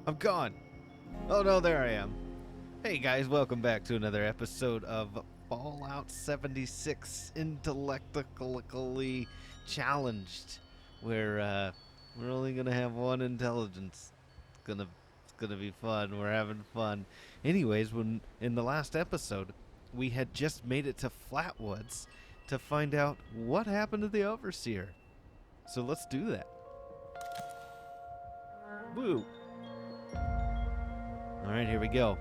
I'm gone. Oh no, there I am. Hey guys, welcome back to another episode of Fallout 76 Intellectically Challenged, where we're only gonna have one intelligence. It's gonna be fun. We're having fun. Anyways, when in the last episode, we had just made it to Flatwoods to find out what happened to the overseer. So let's do that. Woo! All right, here we go.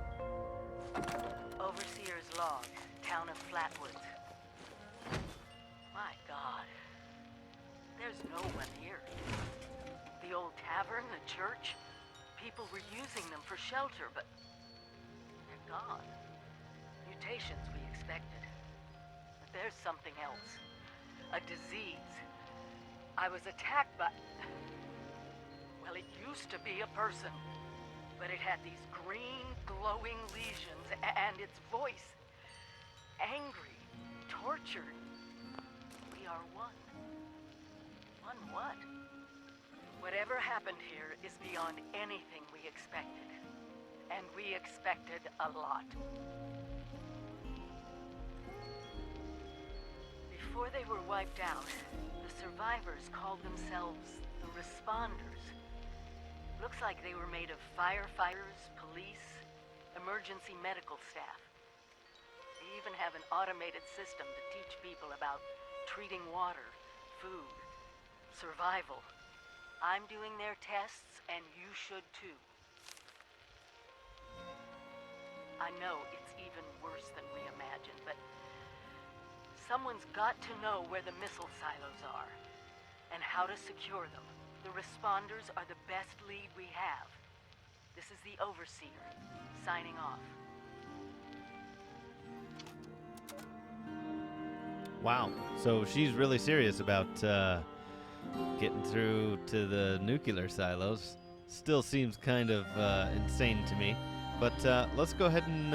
Overseer's log, town of Flatwoods. My God, there's no one here. The old tavern, the church, people were using them for shelter, but they're gone. Mutations we expected. But there's something else. A disease. I was attacked by... Well, it used to be a person. But it had these green, glowing lesions, and its voice. Angry, tortured. We are one. One what? Whatever happened here is beyond anything we expected. And we expected a lot. Before they were wiped out, the survivors called themselves the Responders. Looks like they were made of firefighters, police, emergency medical staff. They even have an automated system to teach people about treating water, food, survival. I'm doing their tests, and you should too. I know it's even worse than we imagined, but someone's got to know where the missile silos are and how to secure them. The Responders are the best lead we have. This is the Overseer, signing off. Wow. So she's really serious about getting through to the nuclear silos. Still seems kind of insane to me. But let's go ahead and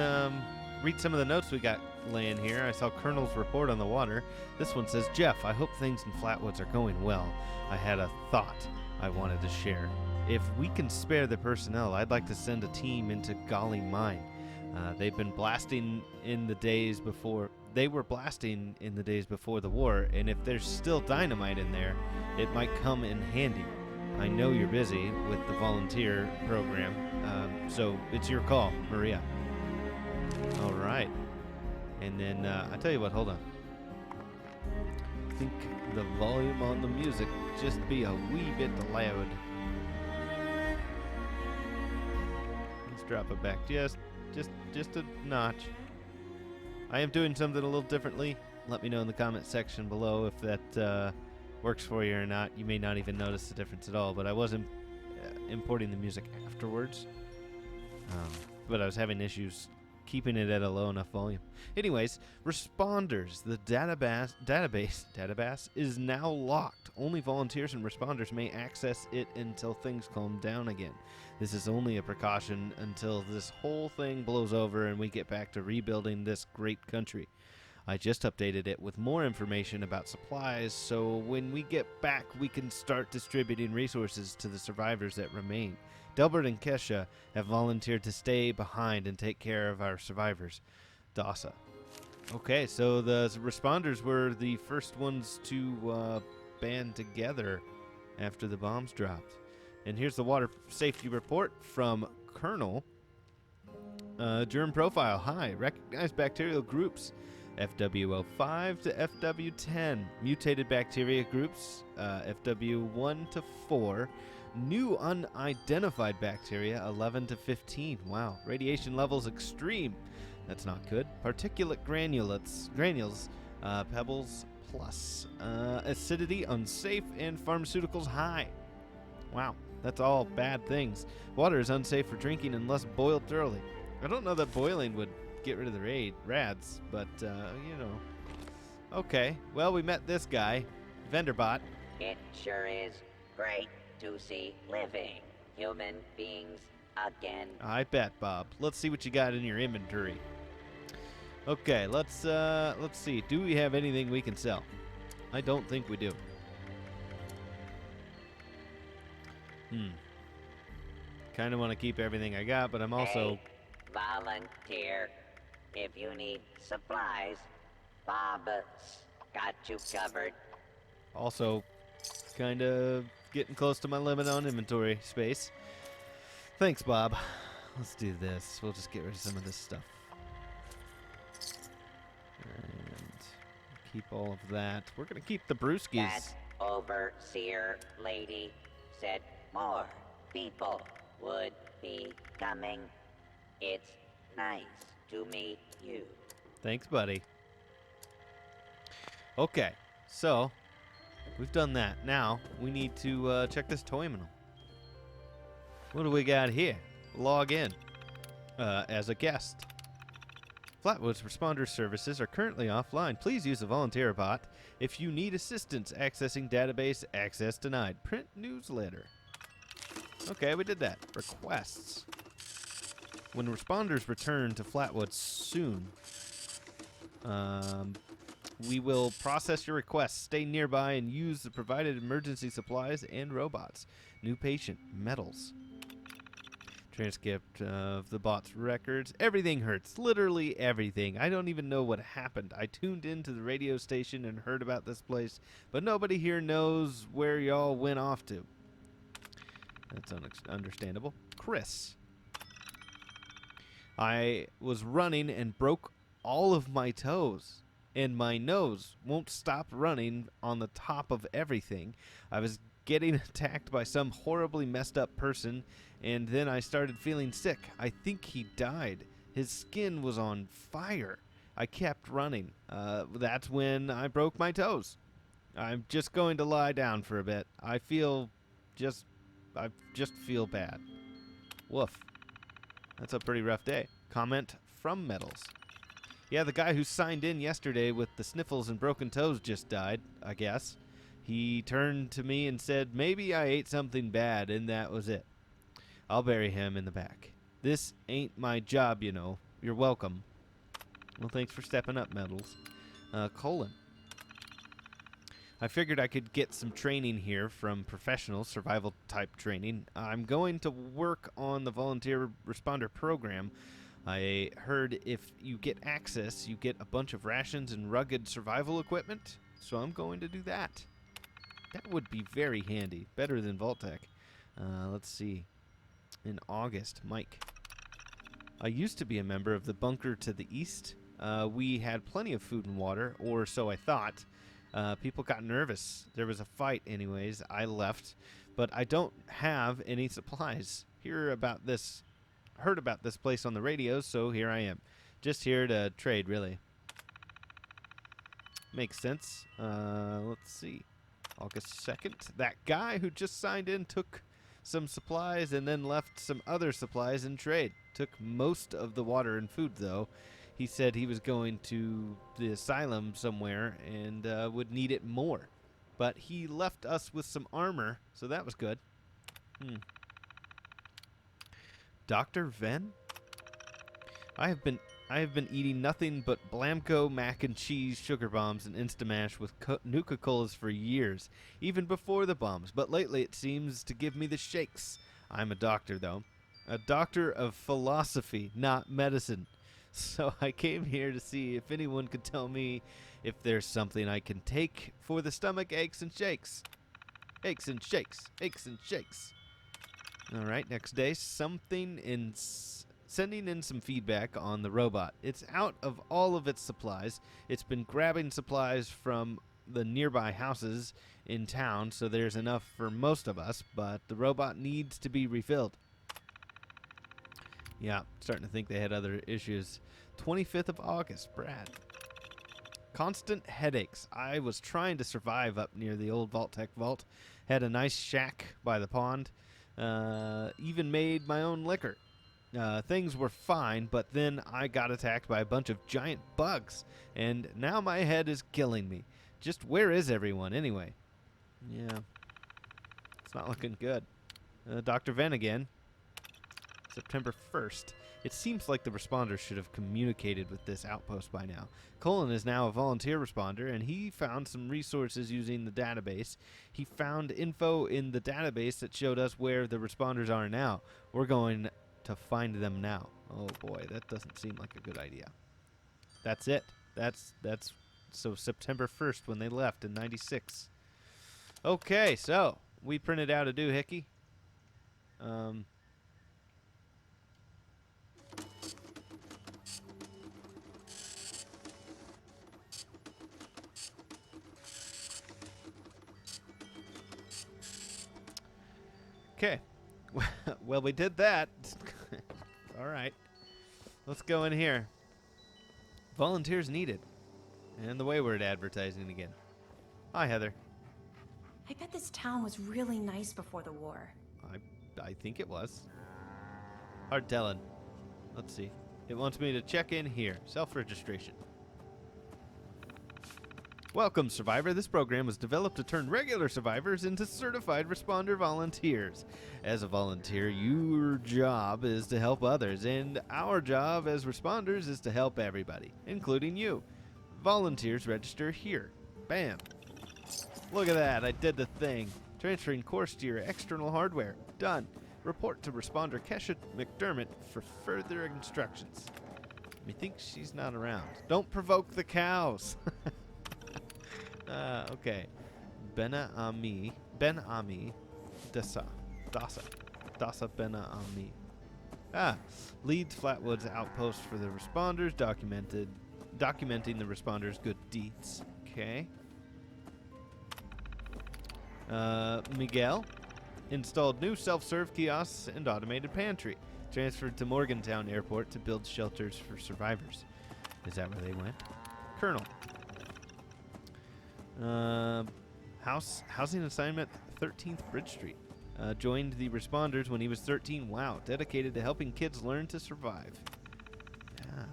read some of the notes we got laying here. I saw Colonel's report on the water. This one says, Jeff, I hope things in Flatwoods are going well. I had a thought I wanted to share. If we can spare the personnel, I'd like to send a team into Golly Mine. They've been blasting in the days before. They were blasting in the days before the war, and if there's still dynamite in there, it might come in handy. I know you're busy with the volunteer program, so it's your call, Maria. All right. And then, I tell you what, hold on. I think the volume on the music just be a wee bit loud. Let's drop it back just a notch. I am doing something a little differently. Let me know in the comment section below if that works for you or not. You may not even notice the difference at all, but I wasn't importing the music afterwards. But I was having issues keeping it at a low enough volume. Anyways, Responders. The database is now locked. Only volunteers and responders may access it until things calm down again. This is only a precaution until this whole thing blows over and we get back to rebuilding this great country. I just updated it with more information about supplies, so when we get back, we can start distributing resources to the survivors that remain. Delbert and Kesha have volunteered to stay behind and take care of our survivors. Dasa. Okay, so the responders were the first ones to band together after the bombs dropped. And here's the water safety report from Colonel. Germ profile, high. Recognize bacterial groups. FW05 to FW10. Mutated bacteria groups, FW1 to 4. New unidentified bacteria, 11 to 15. Wow. Radiation levels extreme. That's not good. Particulate granules, pebbles plus. Acidity unsafe and pharmaceuticals high. Wow. That's all bad things. Water is unsafe for drinking unless boiled thoroughly. I don't know that boiling would get rid of the rads, but, you know. Okay, well, we met this guy, Venderbot. It sure is great to see living human beings again. I bet, Bob. Let's see what you got in your inventory. Okay, let's see. Do we have anything we can sell? I don't think we do. kind of want to keep everything I got, but I'm also... Hey, volunteer. If you need supplies, Bob's got you covered. Also kind of getting close to my limit on inventory space. Thanks, Bob. Let's do this. We'll just get rid of some of this stuff. And keep all of that. We're going to keep the brewskis. That overseer lady said more people would be coming. It's nice to meet you. Thanks, buddy. Okay, so we've done that. Now we need to check this terminal. What do we got here? Log in as a guest. Flatwoods responder services are currently offline. Please use a volunteer bot. If you need assistance accessing database, access denied. Print newsletter. Okay, we did that. Requests. When responders return to Flatwoods soon, we will process your requests. Stay nearby and use the provided emergency supplies and robots. New patient, metals. Transcript of the bot's records. Everything hurts. Literally everything. I don't even know what happened. I tuned into the radio station and heard about this place, but nobody here knows where y'all went off to. That's understandable. Chris. I was running and broke all of my toes, and my nose won't stop running on the top of everything. I was getting attacked by some horribly messed up person, and then I started feeling sick. I think he died. His skin was on fire. I kept running. That's when I broke my toes. I'm just going to lie down for a bit. I just feel bad. Woof. That's a pretty rough day. Comment from Metals. Yeah, the guy who signed in yesterday with the sniffles and broken toes just died, I guess. He turned to me and said, maybe I ate something bad, and that was it. I'll bury him in the back. This ain't my job, you know. You're welcome. Well, thanks for stepping up, Metals. Colon. I figured I could get some training here from professional survival type training. I'm going to work on the volunteer responder program. I heard if you get access, you get a bunch of rations and rugged survival equipment. So I'm going to do that. That would be very handy. Better than Vault-Tec. Let's see. In August, Mike. I used to be a member of the bunker to the east. We had plenty of food and water, or so I thought. People got nervous. There was a fight anyways. I left. But I don't have any supplies. Heard about this place on the radio, so here I am. Just here to trade, really. Makes sense. Let's see. August 2nd. That guy who just signed in took some supplies and then left some other supplies in trade. Took most of the water and food, though. He said he was going to the asylum somewhere and would need it more. But he left us with some armor, so that was good. Dr. Venn? I have been eating nothing but Blamco mac and cheese, sugar bombs, and Instamash with Nuka-Colas for years, even before the bombs. But lately it seems to give me the shakes. I'm a doctor, though. A doctor of philosophy, not medicine. So I came here to see if anyone could tell me if there's something I can take for the stomach aches and shakes. Aches and shakes. Aches and shakes. All right, next day, sending in some feedback on the robot. It's out of all of its supplies. It's been grabbing supplies from the nearby houses in town, so there's enough for most of us, but the robot needs to be refilled. Yeah, starting to think they had other issues. 25th of August, Brad. Constant headaches. I was trying to survive up near the old Vault-Tec vault. Had a nice shack by the pond. Even made my own liquor. Things were fine, but then I got attacked by a bunch of giant bugs, and now my head is killing me. Just where is everyone, anyway? Yeah, it's not looking good. Dr. Venn again. September 1st. It seems like the responders should have communicated with this outpost by now. Colin is now a volunteer responder, and he found some resources using the database. He found info in the database that showed us where the responders are now. We're going to find them now. Oh boy, that doesn't seem like a good idea. That's it. That's so September 1st when they left in 96. Okay, so we printed out a doohickey. Okay. Well, we did that. All right. Let's go in here. Volunteers needed. And the Wayward advertising again. Hi, Heather. I bet this town was really nice before the war. I think it was. Hard telling. Let's see. It wants me to check in here. Self-registration. Welcome, Survivor. This program was developed to turn regular survivors into certified responder volunteers. As a volunteer, your job is to help others, and our job as responders is to help everybody, including you. Volunteers register here. Bam. Look at that. I did the thing. Transferring course to your external hardware. Done. Report to responder Kesha McDermott for further instructions. Methinks she's not around. Don't provoke the cows. Okay. Ben Ami Dasa Ben Ami. Leads Flatwoods outpost for the responders, documenting the responders' good deeds. Okay. Miguel installed new self-serve kiosks and automated pantry. Transferred to Morgantown Airport to build shelters for survivors. Is that where they went? Colonel. Housing assignment 13th Bridge Street. Joined the responders when he was 13. Wow, dedicated to helping kids learn to survive. Yeah.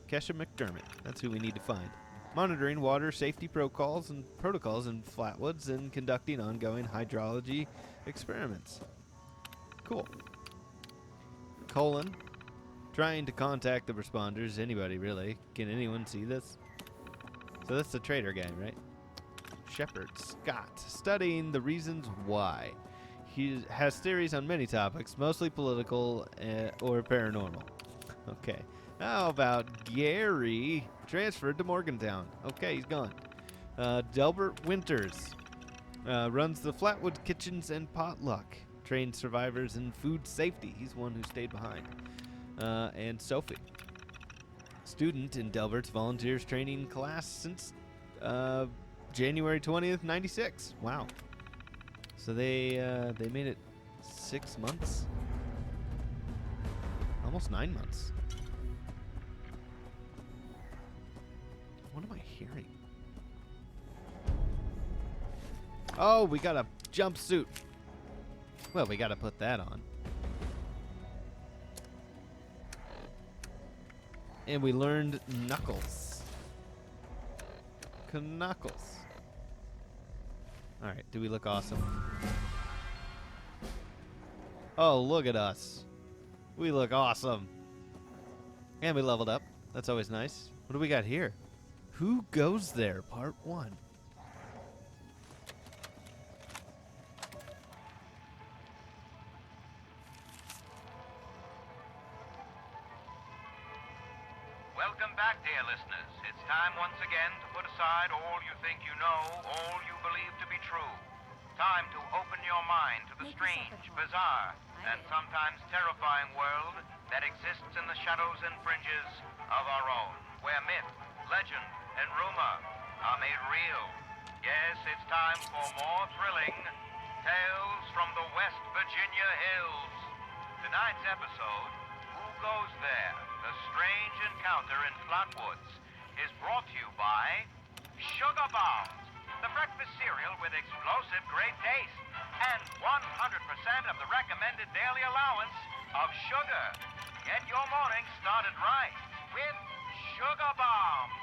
Kesha McDermott. That's who we need to find. Monitoring water safety protocols in Flatwoods and conducting ongoing hydrology experiments. Cool. Colon. Trying to contact the responders. Anybody, really. Can anyone see this? So that's the traitor guy, right? Shepard Scott, studying the reasons why. He has theories on many topics, mostly political or paranormal. Okay. How about Gary? Transferred to Morgantown. Okay, he's gone. Delbert Winters runs the Flatwood Kitchens and Potluck. Trains survivors in food safety. He's one who stayed behind. And Sophie. Student in Delbert's volunteers training class since January 20th, 96. Wow. So they made it 6 months? Almost 9 months. What am I hearing? Oh, we got a jumpsuit. Well, we got to put that on. And we learned Knuckles. Knuckles. Alright, do we look awesome? Oh, look at us. We look awesome. And we leveled up. That's always nice. What do we got here? Who Goes There? Part 1. Welcome back, dear listeners. It's time once again to put aside all you think you know, all you believe to be true. Time to open your mind to the strange, bizarre, and sometimes terrifying world that exists in the shadows and fringes of our own, where myth, legend, and rumor are made real. Yes, it's time for more thrilling tales from the West Virginia hills. Tonight's episode, Who Goes There? The Strange Encounter in Flatwoods, is brought to you by Sugar Bombs, the breakfast cereal with explosive great taste and 100% of the recommended daily allowance of sugar. Get your morning started right with Sugar Bombs.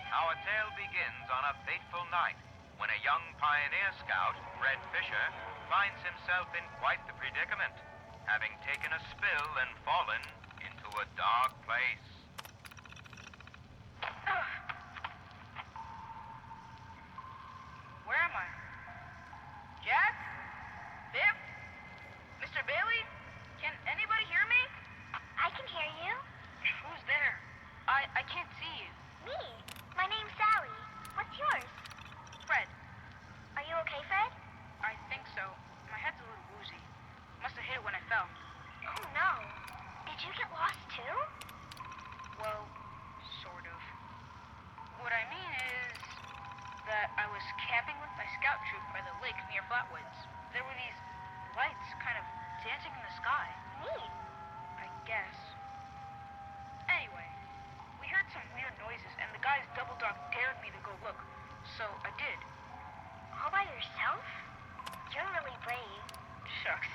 Our tale begins on a fateful night when a young pioneer scout, Red Fisher, finds himself in quite the predicament. having taken a spill and fallen into a dark place. Where am I? Jack? Viv? Mr. Bailey? Can anybody hear me? I can hear you. Who's there? I can't see you. Me. My name's Sally. What's yours? Fred. Are you okay, Fred? I think so. My head's a little woozy. Must have hit it when I fell. Oh, no. Did you get lost, too? Well, sort of. What I mean is that I was camping with my scout troop by the lake near Flatwoods. There were these lights kind of dancing in the sky. Neat. I guess. Anyway, we heard some weird noises and the guy's double dog dared me to go look. So I did. All by yourself? You're really brave. Shucks.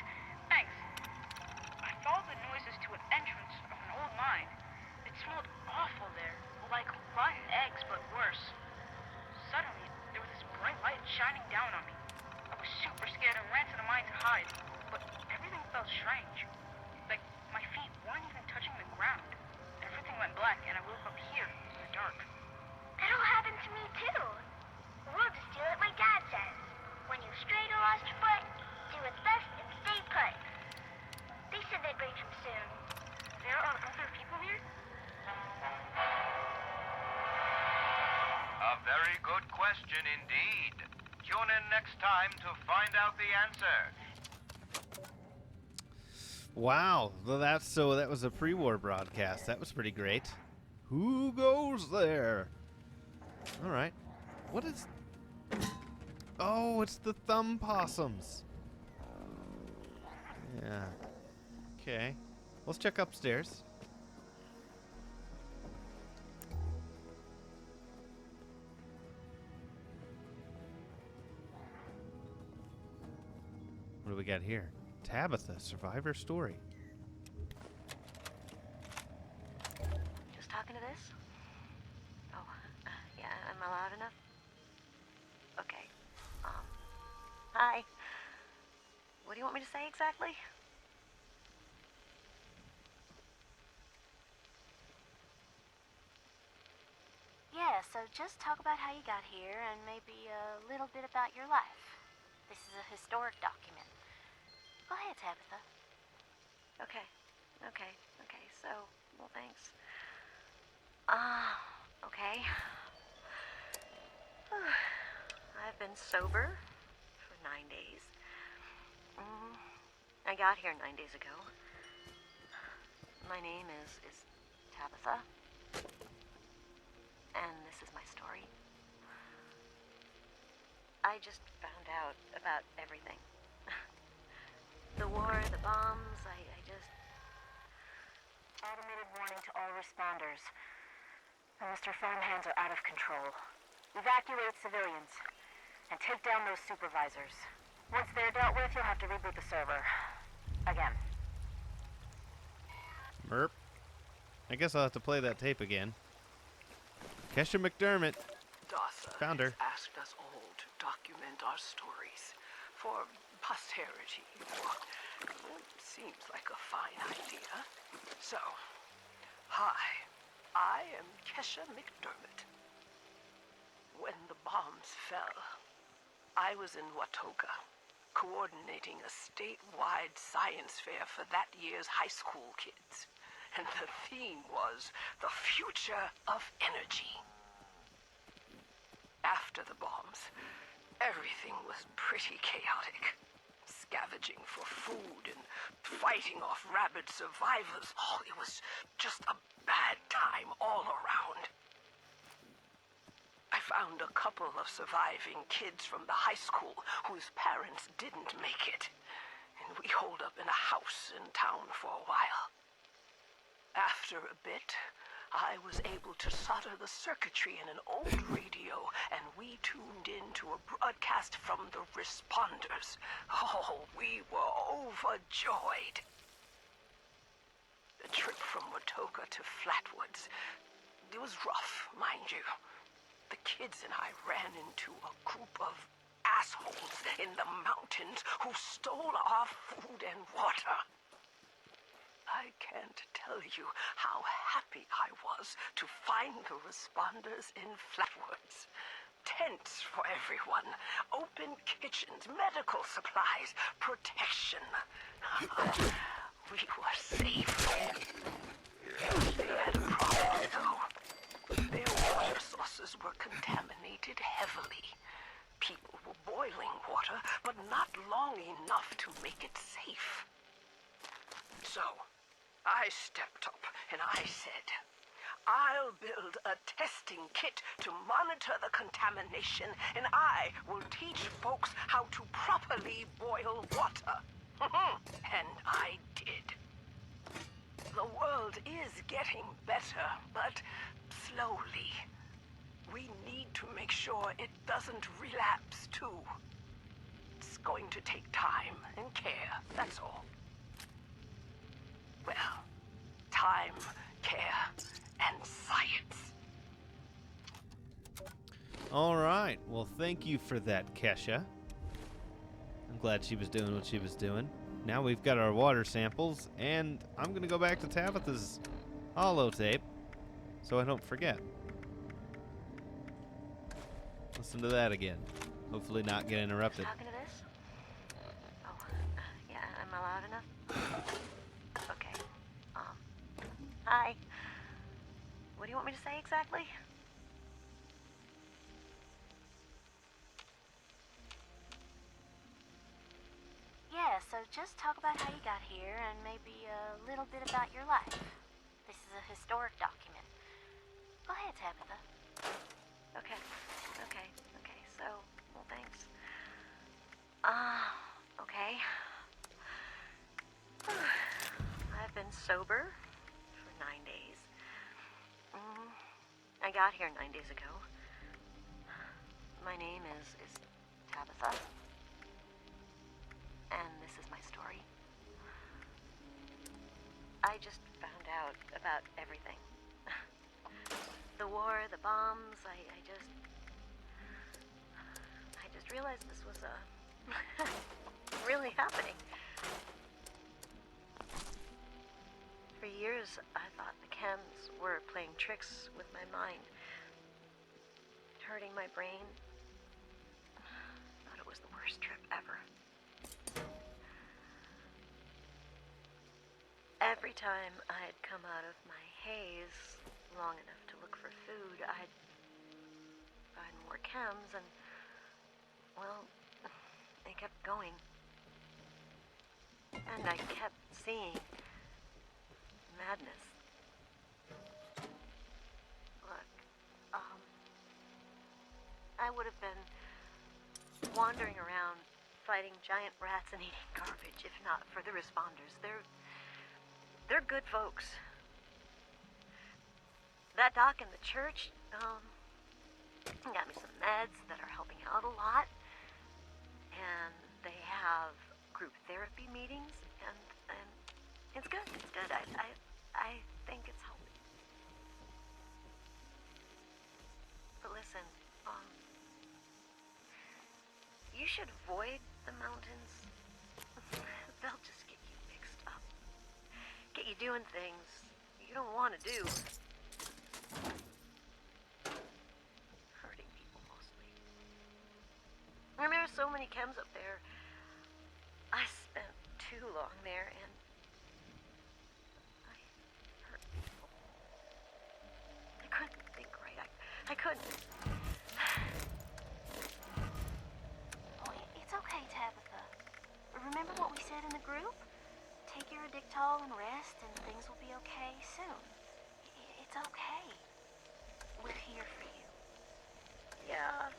Thanks. I followed the noises to an entrance of an old mine. It smelled awful there, like rotten eggs, but worse. Suddenly, there was this bright light shining down on me. I was super scared and ran to the mine to hide, but everything felt strange. Like my feet weren't even touching the ground. Everything went black, and I woke up here in the dark. That all happened to me, too. We'll just do what my dad says. When you've strayed or lost your foot, do what's best and stay put. They said they'd bring him soon. There are other people here? A very good question indeed. Tune in next time to find out the answer. Wow, well, that was a pre-war broadcast. That was pretty great. Who goes there? All right. What is? Oh, it's the thumb possums. Yeah. Okay. Let's check upstairs. What do we got here? Tabitha, survivor story. Just talking to this? Oh, yeah, am I loud enough? Okay. Hi. What do you want me to say exactly? Yeah, so just talk about how you got here and maybe a little bit about your life. This is a historic document. Go ahead, Tabitha. Okay, so, well, thanks. Okay. I've been sober for 9 days. I got here 9 days ago. My name is Tabitha. And this is my story. I just found out about everything. The war, the bombs, I just... Automated warning to all responders. The Mr. Farmhands are out of control. Evacuate civilians. And take down those supervisors. Once they're dealt with, you'll have to reboot the server. Again. Merp. I guess I'll have to play that tape again. Kesha McDermott. Dasa Found her. has asked us all to document our stories for posterity. Seems like a fine idea. So, hi, I am Kesha McDermott. When the bombs fell, I was in Watoga, coordinating a statewide science fair for that year's high school kids. And the theme was the future of energy. After the bombs, everything was pretty chaotic. Scavenging for food and fighting off rabid survivors. Oh, it was just a bad time all around. I found a couple of surviving kids from the high school whose parents didn't make it. And we holed up in a house in town for a while. After a bit, I was able to solder the circuitry in an old radio, and we tuned in to a broadcast from the responders. Oh, we were overjoyed. The trip from Watoga to Flatwoods, it was rough, mind you. The kids and I ran into a group of assholes in the mountains who stole our food and water. I can't tell you how happy I was to find the responders in Flatwoods. Tents for everyone, open kitchens, medical supplies, protection. We were safe. They had a problem, though. Their water sources were contaminated heavily. People were boiling water, but not long enough to make it safe. So, I stepped up and I said, I'll build a testing kit to monitor the contamination, and I will teach folks how to properly boil water. And I did. The world is getting better, but slowly. We need to make sure it doesn't relapse, too. It's going to take time and care, that's all. Well, time, care, and science. All right. Well, thank you for that, Kesha. I'm glad she was doing what she was doing. Now we've got our water samples, and I'm going to go back to Tabitha's holotape so I don't forget. Listen to that again. Hopefully not get interrupted. Talking to this? Oh, yeah, am I loud enough? Okay. Hi. What do you want me to say exactly? Yeah, so just talk about how you got here and maybe a little bit about your life. This is a historic document. Go ahead, Tabitha. Okay, so, well, thanks. Okay. I've been sober for 9 days. I got here 9 days ago. My name is Tabitha. And this is my story. I just found out about everything. The war, the bombs, I just realized this was really happening. For years, I thought the chems were playing tricks with my mind, hurting my brain. Thought it was the worst trip ever. Every time I'd come out of my haze long enough to look for food, I'd find more chems, and, well, they kept going. And I kept seeing madness. Look, I would have been wandering around fighting giant rats and eating garbage if not for the responders. They're good folks. That doc in the church, got me some meds that are helping out a lot. And they have group therapy meetings, and it's good. It's good. I think it's helping. But listen, you should avoid the mountains. They'll just get you mixed up. Get you doing things you don't want to do. Hurting people mostly. And there are so many chems up there. I spent too long there, and I hurt people. I couldn't think right. I couldn't. Oh, it's okay, Tabitha. Remember what we said in the group? Take your Addictol and rest, and things will be okay soon. It's okay. We're here for you. Yeah.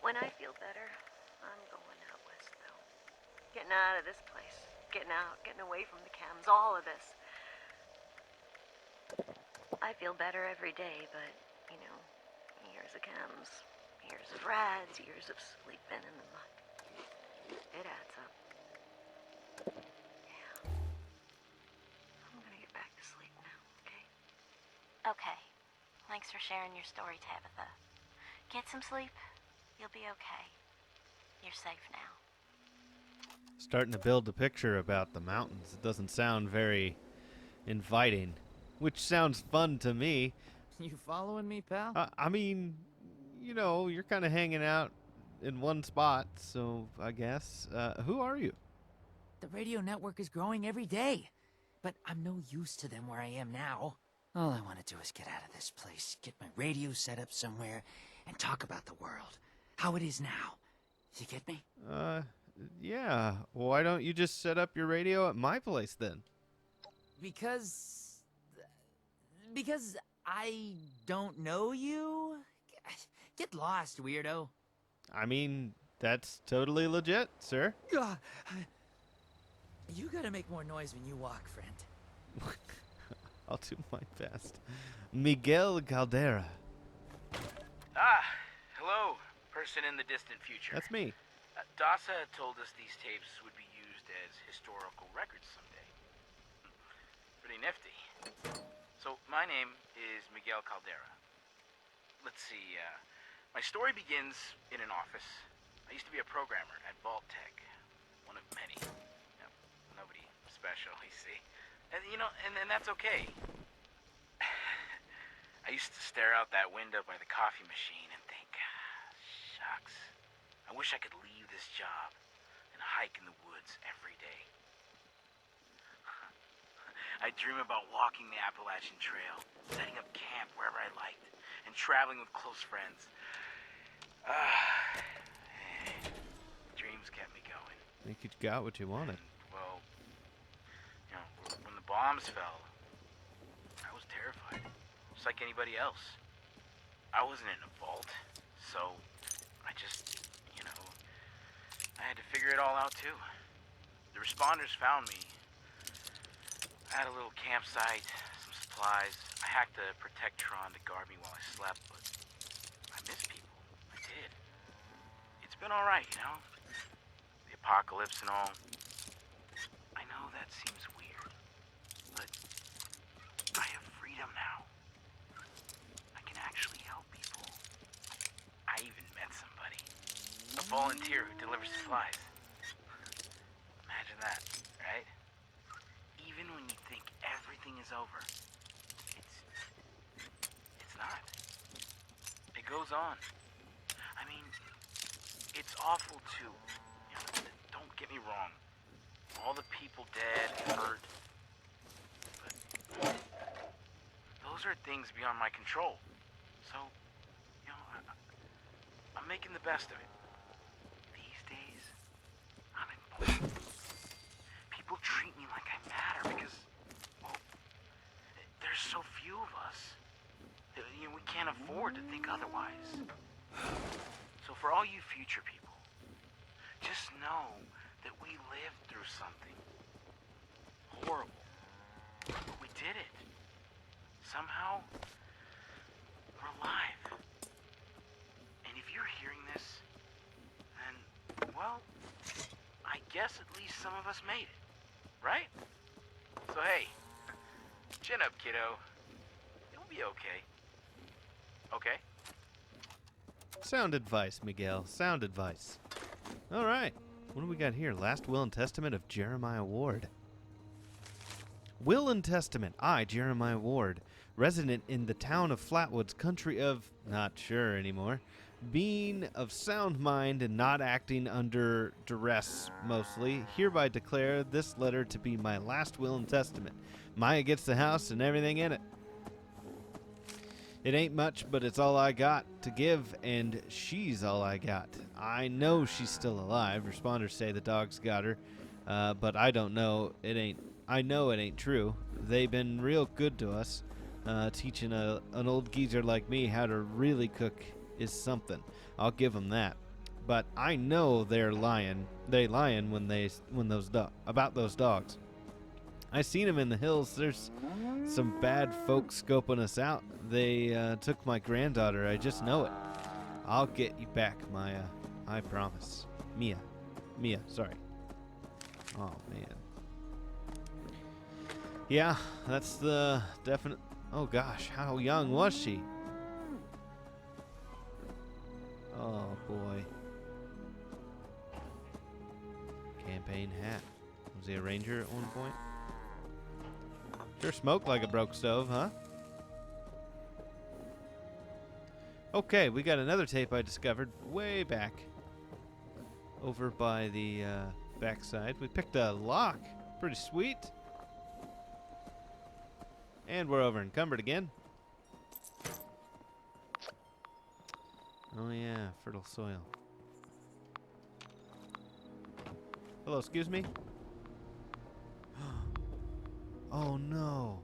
When I feel better, I'm going out west, though. Getting out of this place. Getting out, getting away from the chems, all of this. I feel better every day, but, you know, years of chems, years of rads, years of sleeping in the mud. It adds up. Yeah. I'm gonna get back to sleep now, okay? Okay. Thanks for sharing your story, Tabitha. Get some sleep. You'll be okay. You're safe now. Starting to build a picture about the mountains. It doesn't sound very inviting, which sounds fun to me. You following me, pal? I mean, you know, you're kind of hanging out in one spot, so I guess. Who are you? The radio network is growing every day, but I'm no use to them where I am now. All I want to do is get out of this place, get my radio set up somewhere, and talk about the world. How it is now. You get me? Yeah. Why don't you just set up your radio at my place then? Because I don't know you? Get lost, weirdo. I mean, that's totally legit, sir. You gotta make more noise when you walk, friend. I'll do my best. Miguel Caldera. Ah, hello, person in the distant future. That's me. Dasa told us these tapes would be used as historical records someday. Pretty nifty. So, my name is Miguel Caldera. Let's see, my story begins in an office. I used to be a programmer at Vault Tech. One of many. You know, nobody special, you see. And, you know, and that's okay. I used to stare out that window by the coffee machine and think, shucks, I wish I could leave this job and hike in the woods every day. I dream about walking the Appalachian Trail, setting up camp wherever I liked, and traveling with close friends. Dreams kept me going. I think you got what you wanted. Well, you know, when the bombs fell, I was terrified, just like anybody else. I wasn't in a vault, so I just, you know, I had to figure it all out too. The responders found me. I had a little campsite, some supplies. I hacked a Protectron to guard me while I slept, but I miss people. I did. It's been all right, you know? The apocalypse and all. I know that seems weird, but I have freedom now. I can actually help people. I even met somebody. A volunteer who delivers supplies. Imagine that, right? Even when you think everything is over, it's not. It goes on. I mean, it's awful too. You know, don't get me wrong. All the people dead and hurt. But those are things beyond my control. So, you know, I'm making the best of it. These days, I'm important. People treat me like I matter because, well, there's so few of us. You know, we can't afford to think otherwise. So for all you future people, just know that we lived through something horrible. But we did it. Somehow, we're alive. And if you're hearing this, then, well, I guess at least some of us made it. Right? So hey, chin up, kiddo. You'll be okay. Okay? Sound advice, Miguel. Sound advice. All right. What do we got here? Last Will and Testament of Jeremiah Ward. Will and Testament. I, Jeremiah Ward, resident in the town of Flatwoods, country of not sure anymore, being of sound mind and not acting under duress mostly, hereby declare this letter to be my last will and testament. Maya gets the house and everything in it. It ain't much, but it's all I got to give, and she's all I got. I know she's still alive. Responders say the dogs got her, but I don't know. I know it ain't true. They been real good to us, teaching an old geezer like me how to really cook is something. I'll give them that. But I know they're lying. They lying about those dogs. I seen them in the hills. There's some bad folks scoping us out. They took my granddaughter. I just know it. I'll get you back, Maya. I promise. Mia, sorry. Oh, man. Yeah, that's the definite... Oh, gosh, how young was she? Oh, boy. Campaign hat. Was he a ranger at one point? Sure smoked like a broke stove, huh? Okay, we got another tape I discovered way back. Over by the backside. We picked a lock. Pretty sweet. And we're over encumbered again. Oh yeah, fertile soil. Hello, excuse me? Oh no.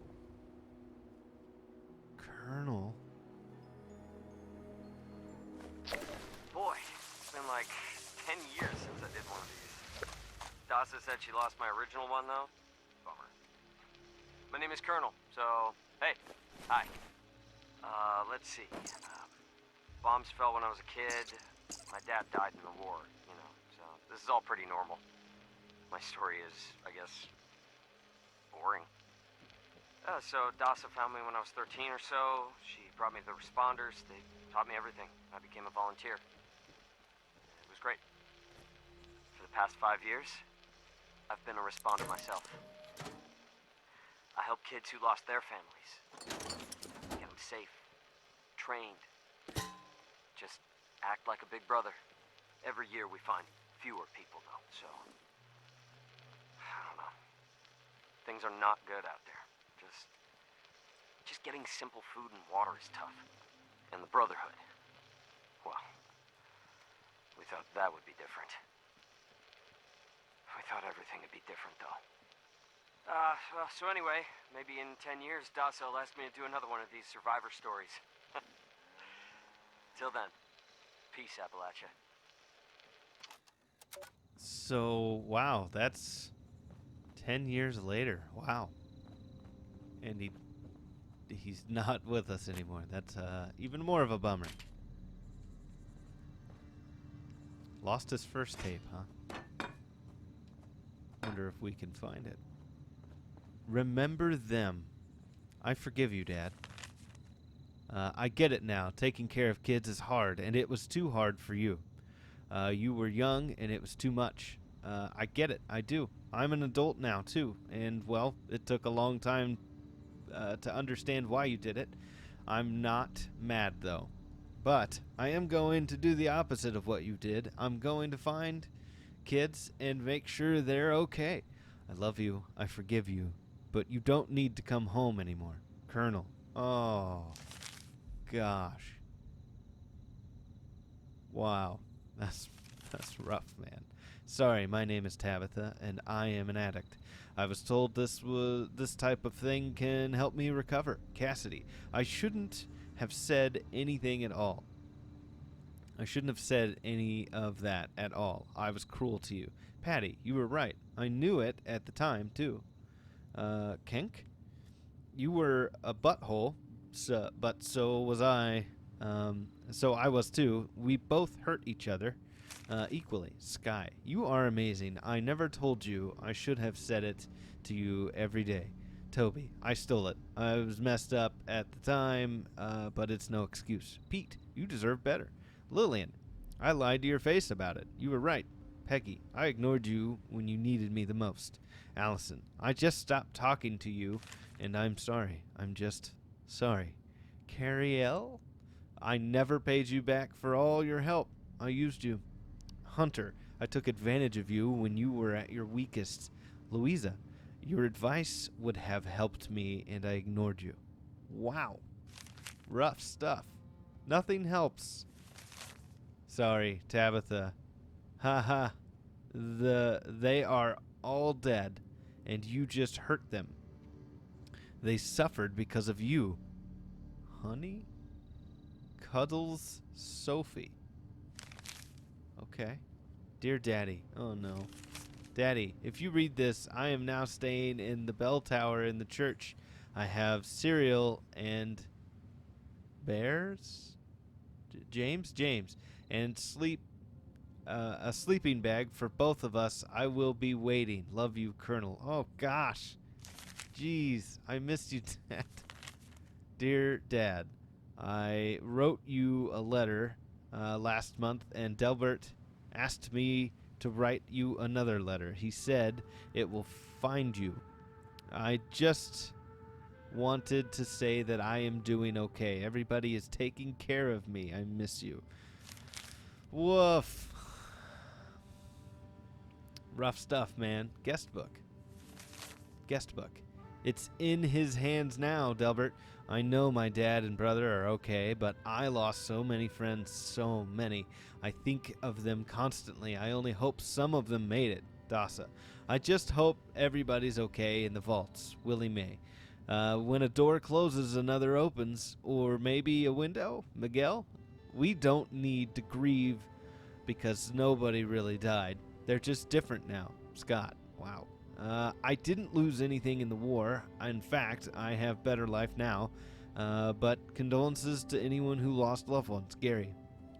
Colonel. Boy, it's been like 10 years since I did one of these. Dasa said she lost my original one, though. Bummer. My name is Colonel, so, hey, hi. Let's see. Bombs fell when I was a kid. My dad died in the war, you know, so this is all pretty normal. My story is, I guess, boring. So Dasa found me when I was 13 or so. She brought me to the responders. They taught me everything. I became a volunteer. It was great. For the past 5 years, I've been a responder myself. I help kids who lost their families. Get them safe, trained. Just act like a big brother. Every year we find fewer people, though, so... I don't know. Things are not good out there. Just getting simple food and water is tough. And the Brotherhood, well, we thought that would be different. We thought everything would be different, though. Well, so anyway, maybe in 10 years, Dasa will ask me to do another one of these survivor stories. Till then, peace, Appalachia. So, wow, that's 10 years later. Wow. And he's not with us anymore. That's even more of a bummer. Lost his first tape, huh? Wonder if we can find it. Remember them. I forgive you, Dad. I get it now. Taking care of kids is hard, and it was too hard for you. You were young, and it was too much. I get it. I do. I'm an adult now, too. And, well, it took a long time to understand why you did it. I'm not mad, though. But I am going to do the opposite of what you did. I'm going to find kids and make sure they're okay. I love you. I forgive you. But you don't need to come home anymore. Colonel. Oh, gosh. Wow. That's rough, man. Sorry, my name is Tabitha, and I am an addict. I was told this type of thing can help me recover. Cassidy, I shouldn't have said anything at all. I shouldn't have said any of that at all. I was cruel to you. Patty, you were right. I knew it at the time, too. Kenk? You were a butthole, but so was I. So I was, too. We both hurt each other. Equally. Sky, you are amazing. I never told you. I should have said it to you every day. Toby, I stole it. I was messed up at the time, but it's no excuse. Pete, you deserve better. Lillian, I lied to your face about it. You were right. Peggy, I ignored you when you needed me the most. Allison, I just stopped talking to you, and I'm sorry. I'm just sorry. Carrie L., I never paid you back for all your help. I used you. Hunter, I took advantage of you when you were at your weakest. Louisa, your advice would have helped me, and I ignored you. Wow. Rough stuff. Nothing helps. Sorry, Tabitha. Haha. They are all dead, and you just hurt them. They suffered because of you. Honey? Cuddles Sophie. Okay. Dear Daddy. Oh no. Daddy, if you read this, I am now staying in the bell tower in the church. I have cereal and bears? James? And a sleeping bag for both of us. I will be waiting. Love you, Colonel. Oh gosh. Jeez, I missed you, Dad. Dear Dad, I wrote you a letter last month, and Delbert asked me to write you another letter. He said it will find you. I just wanted to say that I am doing okay. Everybody is taking care of me. I miss you. Woof. Rough stuff, man. Guest book. It's in his hands now, Delbert. I know my dad and brother are okay, but I lost so many friends, so many. I think of them constantly. I only hope some of them made it, Dasa. I just hope everybody's okay in the vaults, Willie May. When a door closes, another opens, or maybe a window, Miguel. We don't need to grieve because nobody really died. They're just different now, Scott. Wow. I didn't lose anything in the war. In fact, I have better life now. But condolences to anyone who lost loved ones. Gary.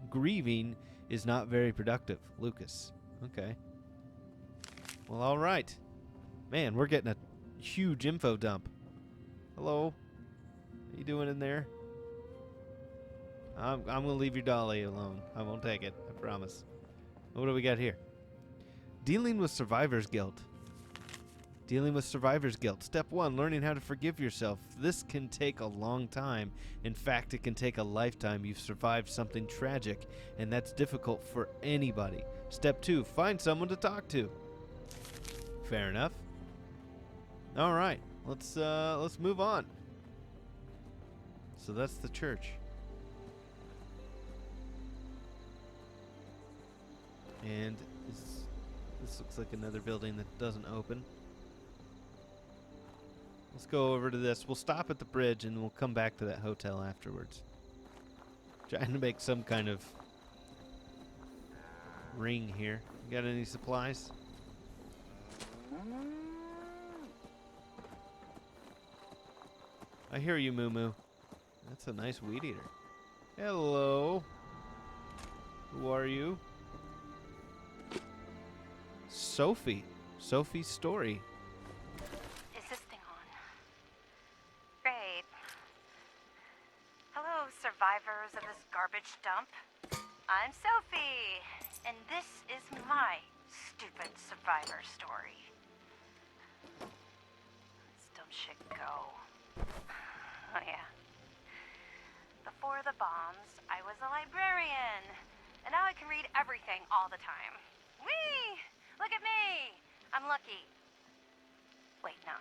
Grieving is not very productive. Lucas. Okay. Well, all right. Man, we're getting a huge info dump. Hello. How you doing in there? I'm going to leave your dolly alone. I won't take it. I promise. What do we got here? Dealing with survivor's guilt. Step 1, learning how to forgive yourself. This can take a long time. In fact, it can take a lifetime. You've survived something tragic, and that's difficult for anybody. Step 2, find someone to talk to. Fair enough. All right, let's move on. So that's the church. And this looks like another building that doesn't open. Let's go over to this. We'll stop at the bridge and we'll come back to that hotel afterwards. Trying to make some kind of ring here. You got any supplies? I hear you, Moo Moo. That's a nice weed eater. Hello. Who are you? Sophie. Sophie's story. Is this thing on? Great. Hello, survivors of this garbage dump. I'm Sophie, and this is my stupid survivor story. Let's dumb shit go. Oh yeah. Before the bombs, I was a librarian, and now I can read everything all the time. Whee! Look at me! I'm lucky. Wait, no.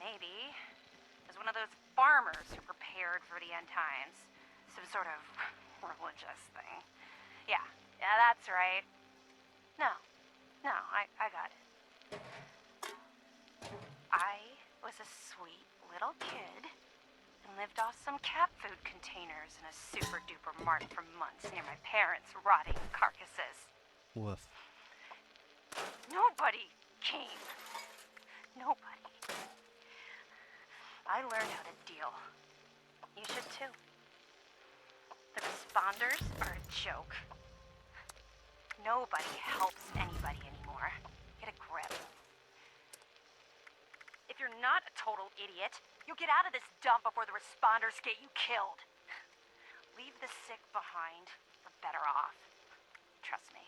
Maybe as one of those farmers who prepared for the end times. Some sort of religious thing. Yeah, that's right. No, I got it. I was a sweet little kid and lived off some cat food containers in a super-duper mart for months near my parents' rotting carcasses. Woof. Nobody came. Nobody. I learned how to deal. You should too. The responders are a joke. Nobody helps anybody anymore. Get a grip. If you're not a total idiot, you'll get out of this dump before the responders get you killed. Leave the sick behind. We're better off. Trust me.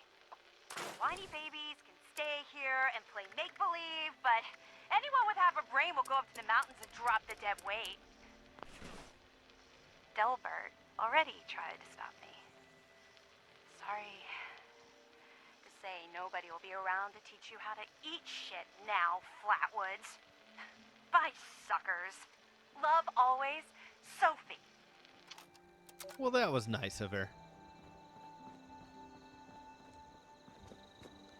Whiny babies can stay here and play make-believe, but anyone with half a brain will go up to the mountains and drop the dead weight. Delbert already tried to stop me. Sorry to say, nobody will be around to teach you how to eat shit now, Flatwoods. Bye, suckers. Love always, Sophie. Well, that was nice of her.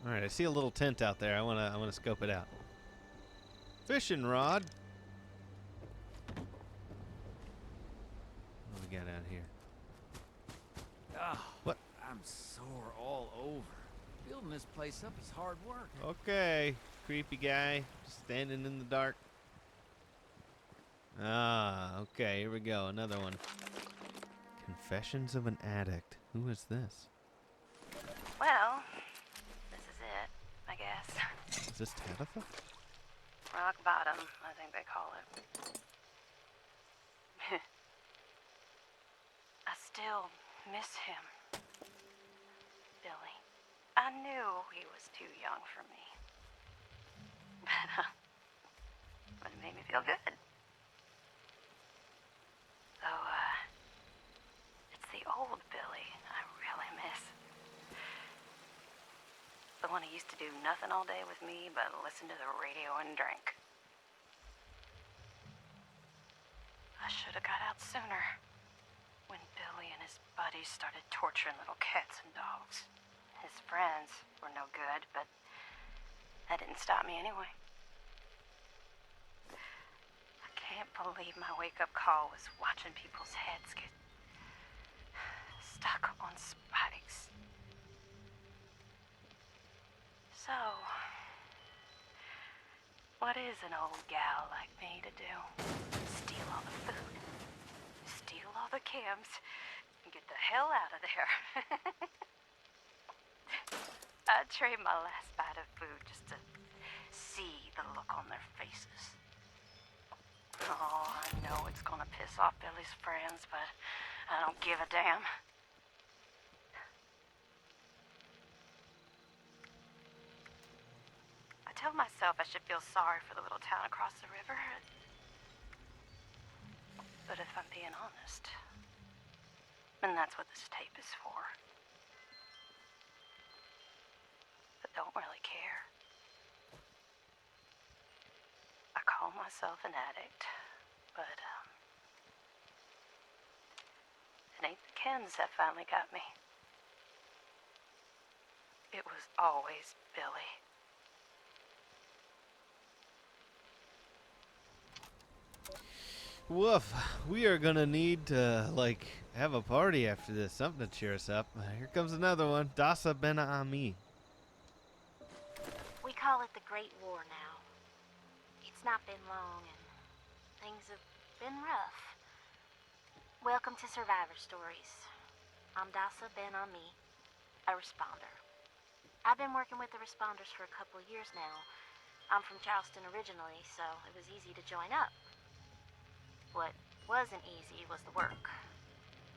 All right, I see a little tent out there. I wanna scope it out. Fishing rod. What do we got out here? Oh, What? I'm sore all over. Building this place up is hard work. Okay, creepy guy, just standing in the dark. Ah, okay, here we go. Another one. Confessions of an Addict. Who is this? Well, this is it, I guess. Is this Tabitha? Rock bottom, I think they call it. I still miss him. Billy. I knew he was too young for me. But it made me feel good. Though, it's the old Billy I really miss. The one who used to do nothing all day with me but listen to the radio and drink. I should have got out sooner. When Billy and his buddies started torturing little cats and dogs. His friends were no good, but that didn't stop me anyway. I can't believe my wake-up call was watching people's heads get stuck on spikes. So, what is an old gal like me to do? Steal all the food, steal all the cams, and get the hell out of there. I'd trade my last bite of food just to see the look on their faces. Oh, I know it's gonna piss off Billy's friends, but I don't give a damn. I tell myself I should feel sorry for the little town across the river. But if I'm being honest, and that's what this tape is for, I don't really care. I call myself an addict, but it ain't the Kens that finally got me. It was always Billy. Woof. We are gonna need to, have a party after this. Something to cheer us up. Here comes another one. Dasa Ben Ami. We call it the Great War now. It's not been long, and things have been rough. Welcome to Survivor Stories. I'm Dasa Ben Ami, a responder. I've been working with the responders for a couple of years now. I'm from Charleston originally, so it was easy to join up. What wasn't easy was the work.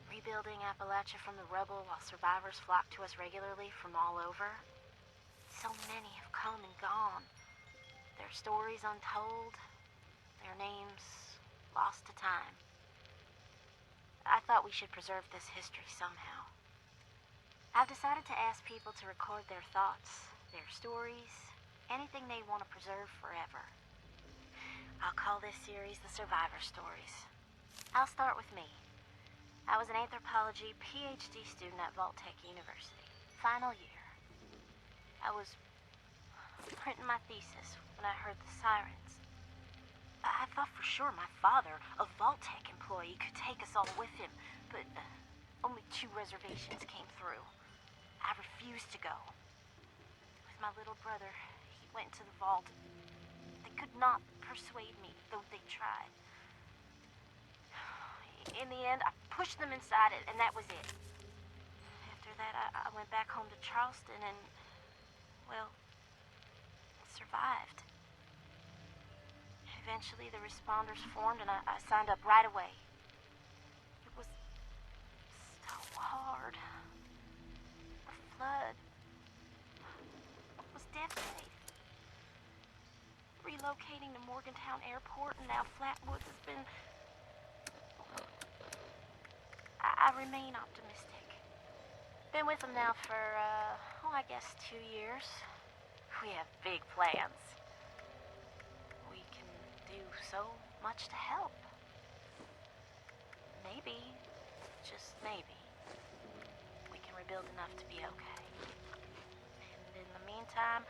Rebuilding Appalachia from the rubble while survivors flock to us regularly from all over. So many have come and gone. Their stories untold, their names lost to time. I thought we should preserve this history somehow. I've decided to ask people to record their thoughts, their stories, anything they want to preserve forever. I'll call this series The Survivor Stories. I'll start with me. I was an anthropology PhD student at Vault-Tec University, final year. I was printing my thesis when I heard the sirens. I thought for sure my father, a Vault-Tec employee, could take us all with him, but only 2 reservations came through. I refused to go. With my little brother, he went to the vault. They could not persuade me, though they tried. In the end, I pushed them inside it, and that was it. After that, I went back home to Charleston and, well, survived. Eventually, the responders formed, and I signed up right away. It was so hard. The flood was devastating. Relocating to Morgantown Airport and now Flatwoods has been... I remain optimistic. Been with them now for, I guess 2 years. We have big plans. We can do so much to help. Maybe, just maybe, we can rebuild enough to be okay. And in the meantime,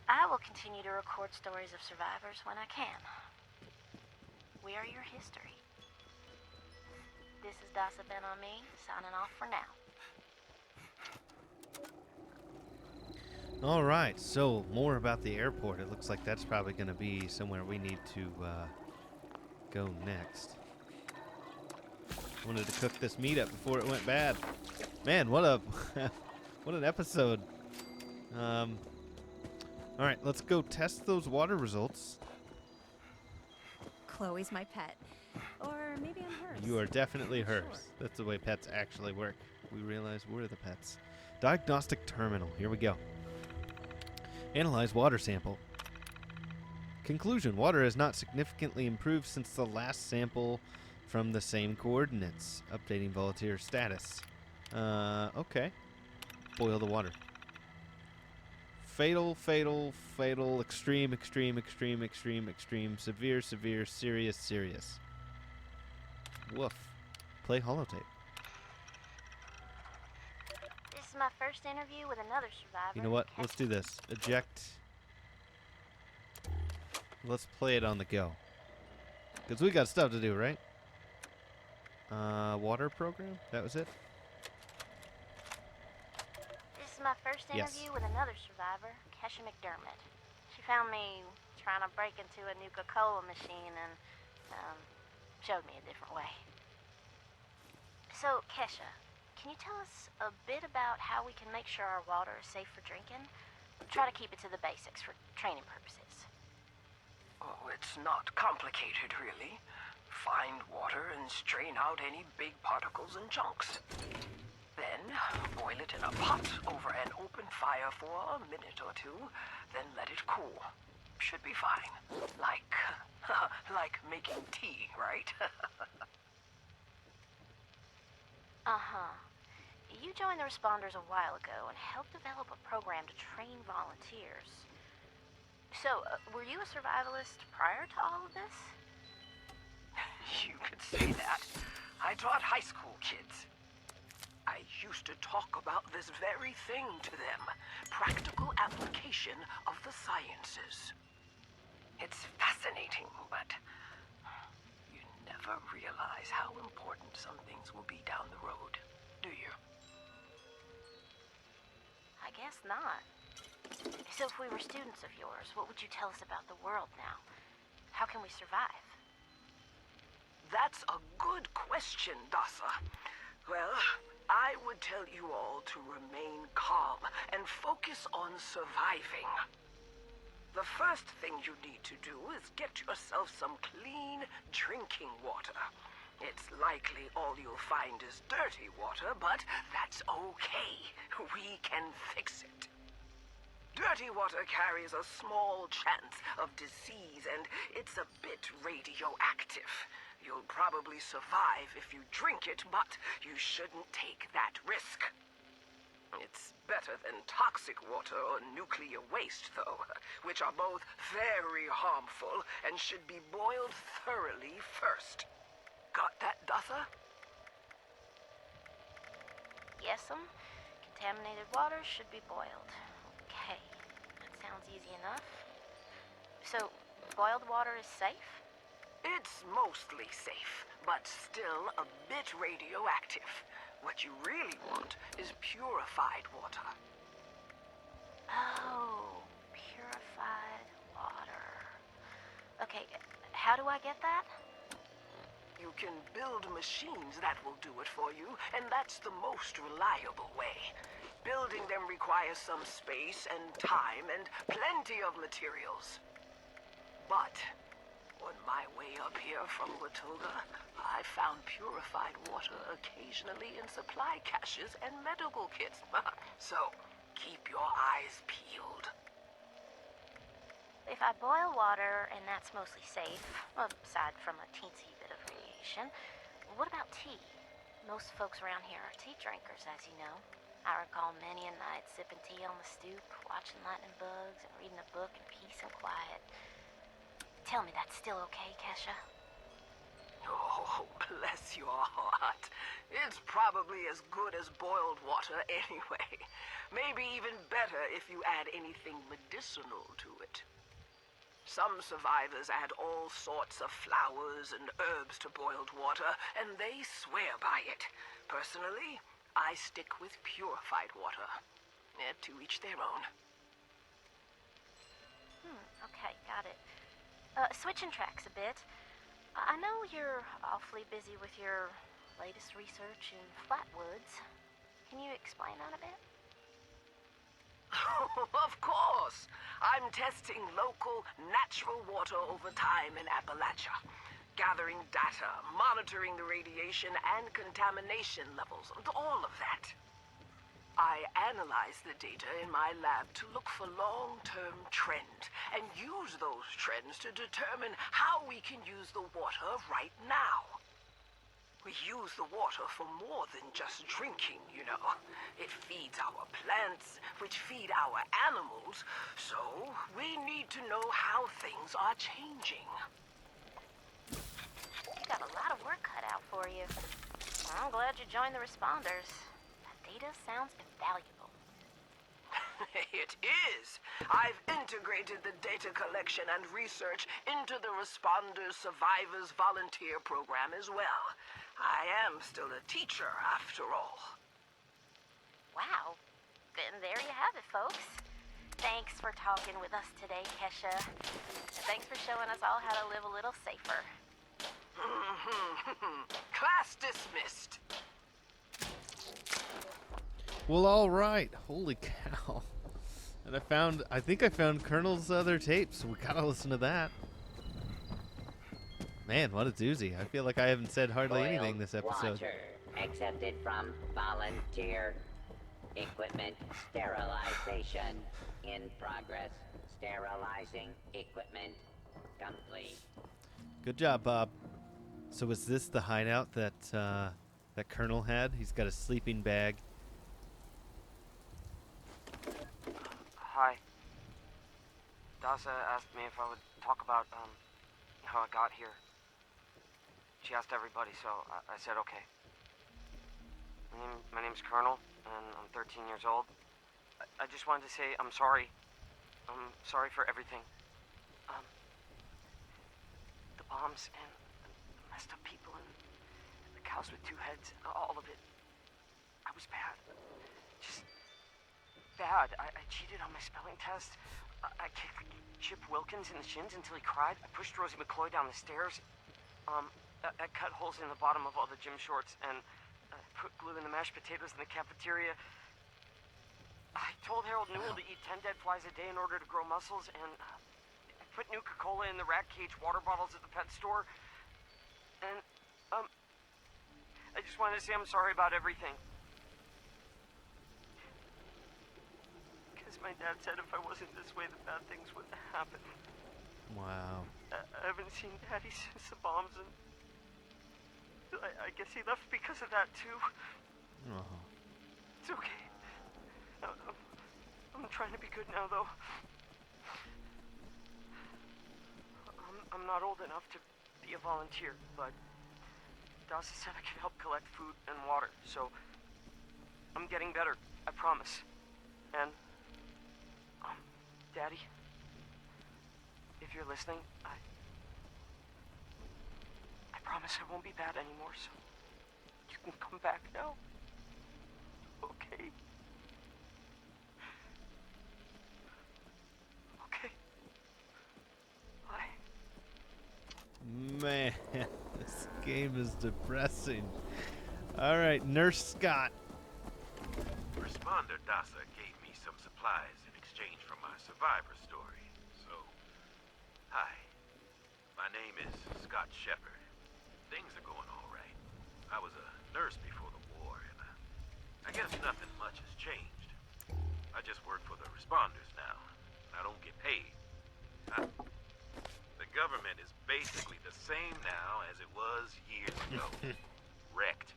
I will continue to record stories of survivors when I can. We are your history. This is Dasa Ben Ami, signing off for now. All right, so more about the airport. It looks like that's probably going to be somewhere we need to go next. Wanted to cook this meat up before it went bad. Man, what a what an episode. All right, let's go test those water results. Chloe's my pet. Or maybe I'm hers. You are definitely hers. Sure. That's the way pets actually work. We realize we're the pets. Diagnostic terminal. Here we go. Analyze water sample. Conclusion. Water has not significantly improved since the last sample from the same coordinates. Updating volunteer status. Okay. Boil the water. Fatal, fatal, fatal, extreme, extreme, extreme, extreme, extreme, severe, severe, serious, serious. Woof. Play holotape. This is my first interview with another survivor. You know what? Let's do this. Eject. Let's play it on the go. Because we got stuff to do, right? Water program? That was it? This is my first interview with another survivor, Kesha McDermott. She found me trying to break into a Nuka-Cola machine and, showed me a different way. So, Kesha, can you tell us a bit about how we can make sure our water is safe for drinking? Try to keep it to the basics for training purposes. Oh, it's not complicated, really. Find water and strain out any big particles and chunks. Then, boil it in a pot over an open fire for a minute or two, then let it cool. Should be fine. Like making tea, right? Uh-huh. You joined the responders a while ago and helped develop a program to train volunteers. So, were you a survivalist prior to all of this? You could say that. I taught high school kids. I used to talk about this very thing to them. Practical application of the sciences. It's fascinating, but you never realize how important some things will be down the road, do you? I guess not. So if we were students of yours, what would you tell us about the world now? How can we survive? That's a good question, Dasa. Well, I would tell you all to remain calm and focus on surviving. The first thing you need to do is get yourself some clean drinking water. It's likely all you'll find is dirty water, but that's okay. We can fix it. Dirty water carries a small chance of disease, and it's a bit radioactive. You'll probably survive if you drink it, but you shouldn't take that risk. It's better than toxic water or nuclear waste, though, which are both very harmful and should be boiled thoroughly first. Got that, Dutha? Yes'm. Contaminated water should be boiled. Okay, that sounds easy enough. So, boiled water is safe? It's mostly safe, but still a bit radioactive. What you really want is purified water. Oh, purified water. Okay, how do I get that? You can build machines that will do it for you, and that's the most reliable way. Building them requires some space and time and plenty of materials. But on my way up here from Watoga, I found purified water occasionally in supply caches and medical kits. So, keep your eyes peeled. If I boil water, and that's mostly safe, aside from a teensy bit of radiation, what about tea? Most folks around here are tea drinkers, as you know. I recall many a night sipping tea on the stoop, watching lightning bugs, and reading a book in peace and quiet. Tell me that's still okay, Kesha? Oh, bless your heart. It's probably as good as boiled water anyway. Maybe even better if you add anything medicinal to it. Some survivors add all sorts of flowers and herbs to boiled water, and they swear by it. Personally, I stick with purified water. To each their own. Okay, got it. Switching tracks a bit. I know you're awfully busy with your latest research in Flatwoods. Can you explain that a bit? Of course! I'm testing local, natural water over time in Appalachia. Gathering data, monitoring the radiation and contamination levels, all of that. I analyze the data in my lab to look for long-term trends and use those trends to determine how we can use the water right now. We use the water for more than just drinking, you know. It feeds our plants, which feed our animals, so we need to know how things are changing. You got a lot of work cut out for you. I'm glad you joined the responders. That data sounds invaluable. It is. I've integrated the data collection and research into the Responders Survivors Volunteer Program as well. I am still a teacher, after all. Wow. And there you have it, folks. Thanks for talking with us today, Kesha. And thanks for showing us all how to live a little safer. Class dismissed. Well, all right. Holy cow. And I think I found Colonel's other tapes. We gotta listen to that. Man, what a doozy. I feel like I haven't said hardly anything this episode. Water accepted from volunteer. Equipment sterilization in progress. Sterilizing equipment complete. Good job, Bob. So is this the hideout that that Colonel had? He's got a sleeping bag. Hi. Dasa asked me if I would talk about, how I got here. She asked everybody, so I said okay. My name's Colonel, and I'm 13 years old. I just wanted to say I'm sorry. I'm sorry for everything. The bombs and the messed up people and the cows with two heads, all of it. I was bad. Just bad. I cheated on my spelling test. I kicked Chip Wilkins in the shins until he cried. I pushed Rosie McCloy down the stairs. I cut holes in the bottom of all the gym shorts and put glue in the mashed potatoes in the cafeteria. I told Harold Newell to eat 10 dead flies a day in order to grow muscles, and put Nuka-Cola in the rat cage water bottles at the pet store. And, I just wanted to say I'm sorry about everything. Because my dad said if I wasn't this way, the bad things would happen. Wow. I haven't seen Daddy since the bombs, and I guess he left because of that, too. Oh. It's okay. I'm trying to be good now, though. I'm not old enough to be a volunteer, but Dasa said I could help collect food and water, so I'm getting better, I promise. And, Daddy, if you're listening, I promise I won't be bad anymore, so you can come back now. Okay? Okay. Bye. Man, this game is depressing. All right, Nurse Scott. Responder Dasa gave me some supplies in exchange for my survivor story. So, hi. My name is Scott Shepard. Things are going all right. I was a nurse before the war, and I guess nothing much has changed. I just work for the responders now, and I don't get paid. The government is basically the same now as it was years ago. Wrecked.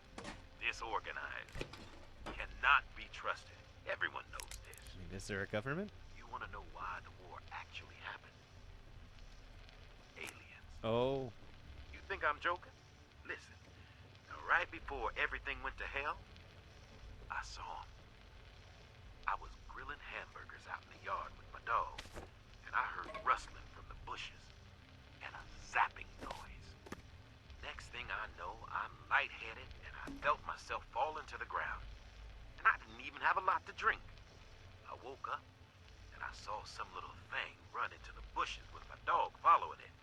Disorganized. Cannot be trusted. Everyone knows this. I mean, is there a government? You want to know why the war actually happened? Aliens. Oh. You think I'm joking? Listen, right before everything went to hell, I saw him. I was grilling hamburgers out in the yard with my dog, and I heard rustling from the bushes and a zapping noise. Next thing I know, I'm lightheaded, and I felt myself falling to the ground. And I didn't even have a lot to drink. I woke up, and I saw some little thing run into the bushes with my dog following it.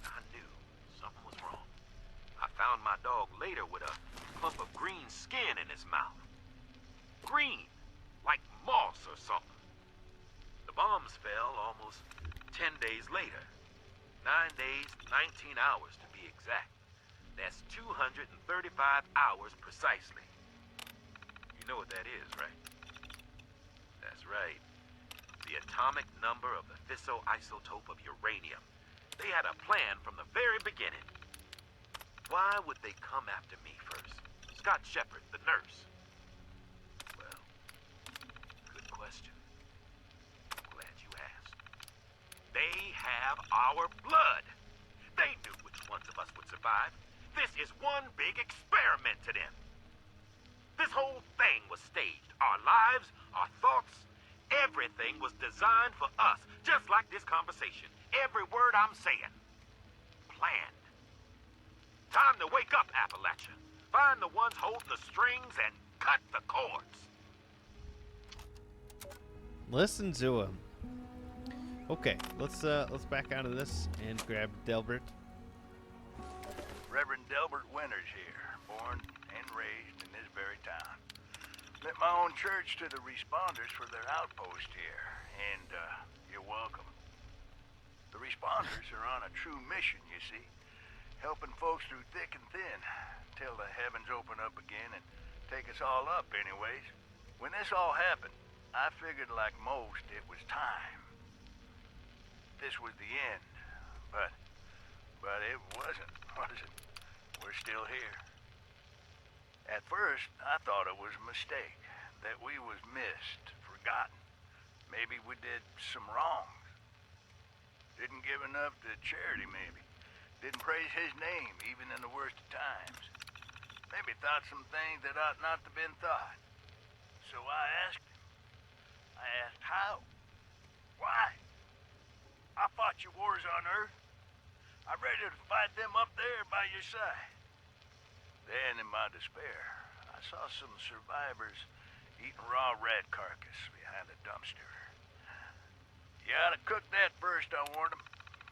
And I knew something was wrong. I found my dog later with a clump of green skin in his mouth. Green, like moss or something. The bombs fell almost 10 days later. 9 days, 19 hours to be exact. That's 235 hours precisely. You know what that is, right? That's right. The atomic number of the fissile isotope of uranium. They had a plan from the very beginning. Why would they come after me first? Scott Shepard, the nurse. Well, good question. Glad you asked. They have our blood. They knew which ones of us would survive. This is one big experiment to them. This whole thing was staged. Our lives, our thoughts, everything was designed for us, just like this conversation. Every word I'm saying. Planned. Time to wake up, Appalachia. Find the ones holding the strings and cut the cords. Listen to him. Okay, let's back out of this and grab Delbert. Reverend Delbert Winters here, born and raised in this very town. Lent my own church to the responders for their outpost here, and you're welcome. The responders are on a true mission, you see, helping folks through thick and thin, till the heavens open up again and take us all up anyways. When this all happened, I figured like most it was time. This was the end, but it wasn't, was it? We're still here. At first, I thought it was a mistake, that we was missed, forgotten. Maybe we did some wrongs. Didn't give enough to charity, maybe. Didn't praise his name, even in the worst of times. Maybe thought some things that ought not to been thought. So I asked him. I asked how? Why? I fought your wars on Earth. I'm ready to fight them up there by your side. Then, in my despair, I saw some survivors eating raw rat carcass behind a dumpster. You ought to cook that first, I warned them.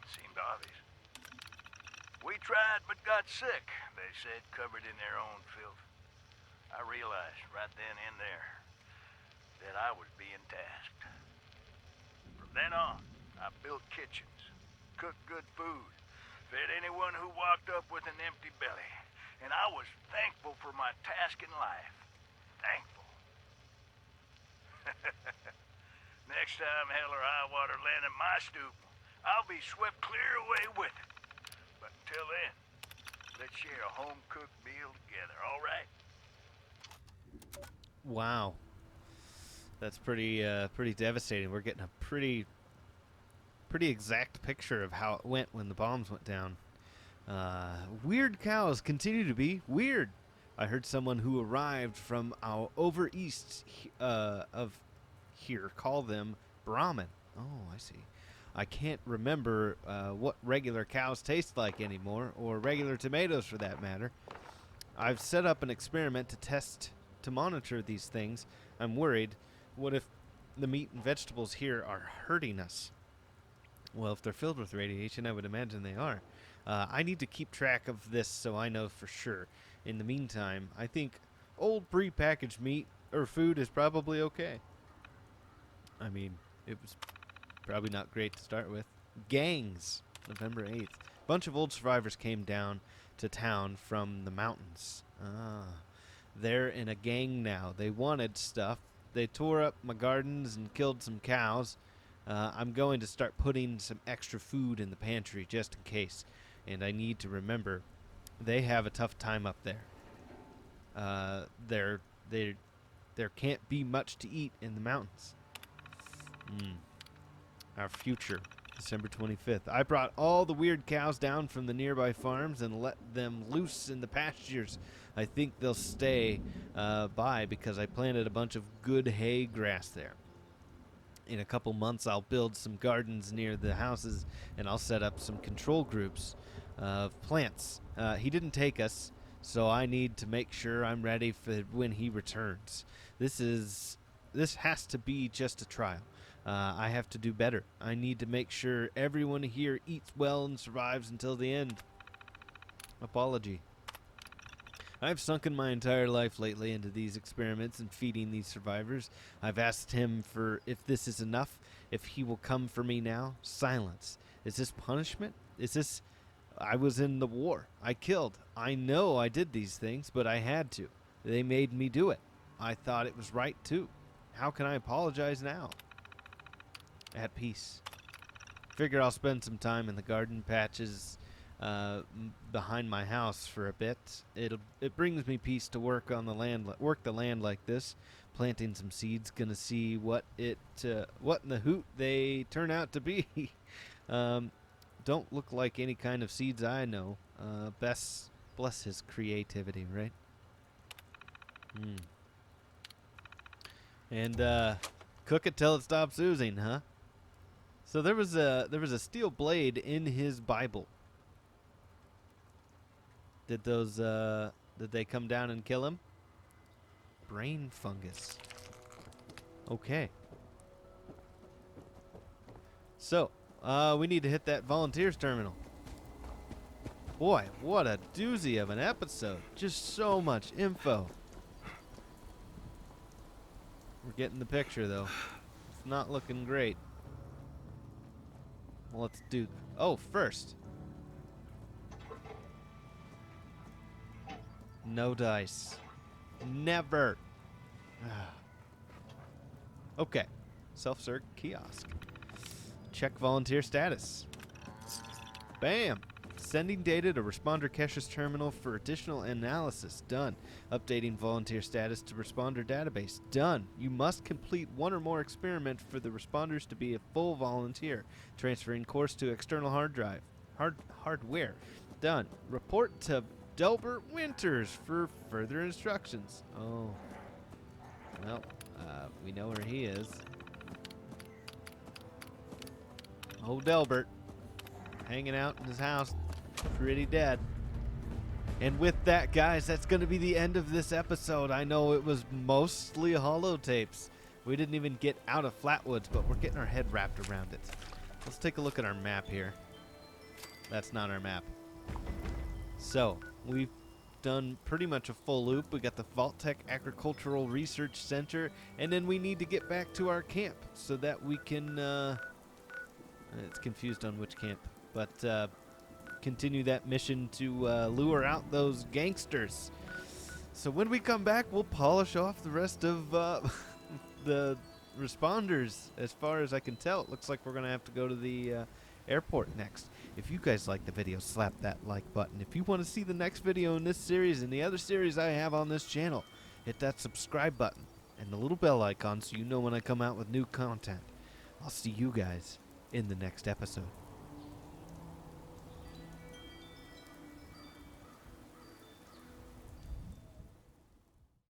Seemed obvious. We tried but got sick, they said, covered in their own filth. I realized right then and there that I was being tasked. From then on, I built kitchens, cooked good food, fed anyone who walked up with an empty belly. And I was thankful for my task in life. Thankful. Next time hell or high water land in my stoop, I'll be swept clear away with it. But until then, let's share a home-cooked meal together, all right? Wow. That's pretty devastating. We're getting a pretty exact picture of how it went when the bombs went down. Weird cows continue to be weird. I heard someone who arrived from our over east of here call them Brahmin. Oh, I see. I can't remember what regular cows taste like anymore, or regular tomatoes for that matter. I've set up an experiment to monitor these things. I'm worried. What if the meat and vegetables here are hurting us? Well, if they're filled with radiation, I would imagine they are. I need to keep track of this so I know for sure. In the meantime, I think old prepackaged meat or food is probably okay. I mean, it was probably not great to start with. Gangs, November 8th. A bunch of old survivors came down to town from the mountains. They're in a gang now. They wanted stuff. They tore up my gardens and killed some cows. I'm going to start putting some extra food in the pantry just in case. And I need to remember, they have a tough time up there. There can't be much to eat in the mountains. Our future, December 25th. I brought all the weird cows down from the nearby farms and let them loose in the pastures. I think they'll stay by because I planted a bunch of good hay grass there. In a couple months, I'll build some gardens near the houses, and I'll set up some control groups of plants. He didn't take us, so I need to make sure I'm ready for when he returns. This has to be just a trial. I have to do better. I need to make sure everyone here eats well and survives until the end. Apology. I've sunken my entire life lately into these experiments and feeding these survivors. I've asked him for if this is enough, if he will come for me now. Silence. Is this punishment? Is this... I was in the war. I killed. I know I did these things, but I had to. They made me do it. I thought it was right, too. how can I apologize now? At peace. Figure I'll spend some time in the garden patches behind my house for a bit. It brings me peace to work on the land, like this, planting some seeds. Gonna see what in the hoot they turn out to be. Don't look like any kind of seeds I know. Bless his creativity, right? And cook it till it stops oozing, huh? So there was a steel blade in his Bible. Did they come down and kill him? Brain fungus. Okay. So, we need to hit that volunteers terminal. Boy, what a doozy of an episode. Just so much info. We're getting the picture, though. It's not looking great. Well, let's do... Oh, first. No dice. Never. Okay. Self-serve kiosk. Check volunteer status. Bam. Sending data to responder cache's terminal for additional analysis. Done. Updating volunteer status to responder database. Done. You must complete one or more experiments for the responders to be a full volunteer. Transferring course to external hardware. Done. Report to Delbert Winters for further instructions. Oh. Well, we know where he is. Oh, Delbert. Hanging out in his house. Pretty dead. And with that, guys, that's going to be the end of this episode. I know it was mostly holotapes. We didn't even get out of Flatwoods, but we're getting our head wrapped around it. Let's take a look at our map here. That's not our map. So, we've done pretty much a full loop. We got the Vault-Tec Agricultural Research Center, and then we need to get back to our camp so that we can, it's confused on which camp, but, continue that mission to lure out those gangsters. So when we come back, we'll polish off the rest of the responders. As far as I can tell, it looks like we're going to have to go to the airport next. If you guys like the video, slap that like button. If you want to see the next video in this series and the other series I have on this channel, hit that subscribe button and the little bell icon so you know when I come out with new content. I'll see you guys in the next episode.